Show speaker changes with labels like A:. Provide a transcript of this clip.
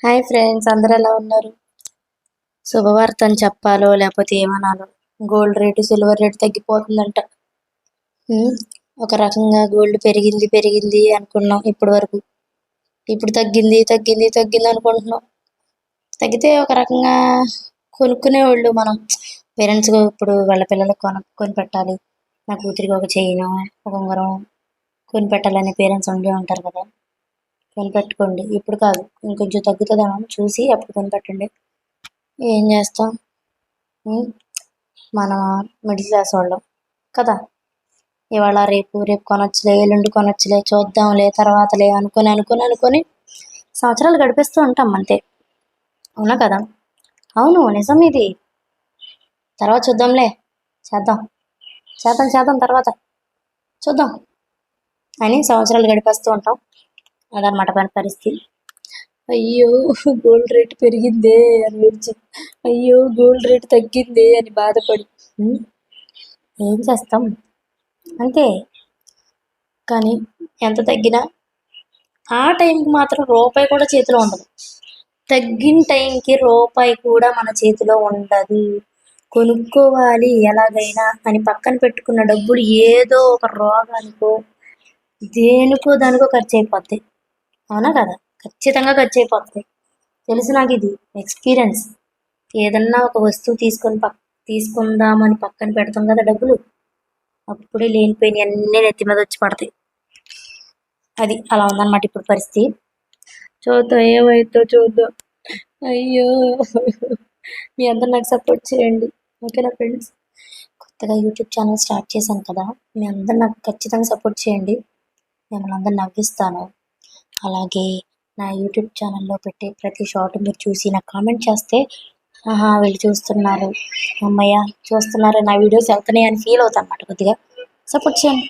A: Hi friends, అందరూ ఎలా ఉన్నారు? శుభవార్త అని చెప్పాలో లేకపోతే ఏమనాలో, గోల్డ్ రేటు సిల్వర్ రేటు తగ్గిపోతుందంట. ఉమ్, ఒక రకంగా గోల్డ్ పెరిగింది పెరిగింది అనుకున్నాం ఇప్పటి వరకు. ఇప్పుడు తగ్గింది తగ్గింది తగ్గింది అనుకుంటున్నాం. తగ్గితే ఒక రకంగా కొనుక్కునేవాళ్ళు మనం పేరెంట్స్ ఇప్పుడు వాళ్ళ పిల్లలకు కొని పెట్టాలి. నా కూతురికి ఒక చైను, ఒక ఉంగరం కొని పెట్టాలని పేరెంట్స్ ఉండి ఉంటారు కదా. కొనిపెట్టుకోండి, ఇప్పుడు కాదు, ఇంకొంచెం తగ్గుతుందేమో చూసి అప్పుడు కొనిపెట్టండి. ఏం చేస్తాం? ఉమ్, మన మిడిల్ క్లాస్ వాళ్ళం కదా. ఇవాళ రేపు రేపు కొనొచ్చులే, ఎల్లుండి కొనొచ్చులే, చూద్దాంలే, తర్వాతలే అనుకొని అనుకొని అనుకొని సంవత్సరాలు గడిపిస్తూ ఉంటాం అంతే. అవునా కదా? అవును, నిజం ఇది. తర్వాత చూద్దాంలే, చేద్దాం చేద్దాం చేద్దాం తర్వాత చూద్దాం అని సంవత్సరాలు గడిపేస్తూ ఉంటాం. అదనమాట పని పరిస్థితి. అయ్యో, గోల్డ్ రేట్ పెరిగిందే అని ఏడ్చి, అయ్యో గోల్డ్ రేట్ తగ్గిందే అని బాధపడి ఉమ్, ఏం చేస్తాం? అంతే. కానీ ఎంత తగ్గినా ఆ టైంకి మాత్రం రూపాయి కూడా చేతిలో ఉండదు. తగ్గిన టైంకి రూపాయి కూడా మన చేతిలో ఉండదు. కొనుక్కోవాలి ఎలాగైనా అని పక్కన పెట్టుకున్న డబ్బులు ఏదో ఒక రోగానికో దేనికో దానికో ఖర్చు అయిపోతాయి. అవునా కదా? ఖచ్చితంగా ఖర్చు అయిపోతాయి. తెలుసు నాకు, ఇది ఎక్స్పీరియన్స్. ఏదన్నా ఒక వస్తువు తీసుకుందామని పక్కన పెడతాం కదా డబ్బులు, అప్పుడే లేనిపోయిన అన్నీ నెత్తి మీద వచ్చి పడతాయి. అది అలా ఉందన్నమాట ఇప్పుడు పరిస్థితి. చూద్దాం ఏమైందో చూద్దాం. అయ్యో, మీ అందరు నాకు సపోర్ట్ చేయండి, ఓకేనా ఫ్రెండ్స్? కొత్తగా యూట్యూబ్ ఛానల్ స్టార్ట్ చేశాను కదా, మీ అందరు నాకు ఖచ్చితంగా సపోర్ట్ చేయండి. మిమ్మల్ని అందరు నవ్విస్తాను. అలాగే నా యూట్యూబ్ ఛానల్లో పెట్టే ప్రతి షార్ట్ మీరు చూసి నాకు కామెంట్ చేస్తే, ఆహా వీళ్ళు చూస్తున్నారు, అమ్మయ్య చూస్తున్నారు, నా వీడియోస్ వెళ్తున్నాయి అని ఫీల్ అవుతాను అన్నమాట. కొద్దిగా సపోర్ట్ చేయండి.